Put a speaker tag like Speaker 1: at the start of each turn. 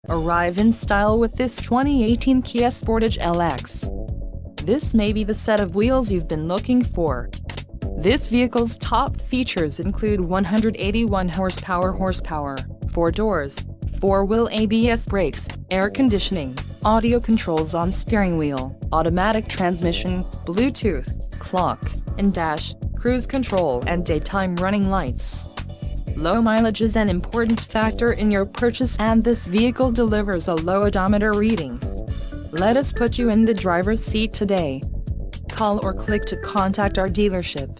Speaker 1: Arrive in style with this 2018 Kia Sportage LX. This may be the set of wheels you've been looking for. This vehicle's top features include 181 horsepower, 4 doors, 4-wheel ABS brakes, air conditioning, audio controls on steering wheel, automatic transmission, Bluetooth, clock and dash, cruise control and daytime running lights. Low mileage is an important factor in your purchase, and this vehicle delivers a low odometer reading. Let us put you in the driver's seat today. Call or click to contact our dealership.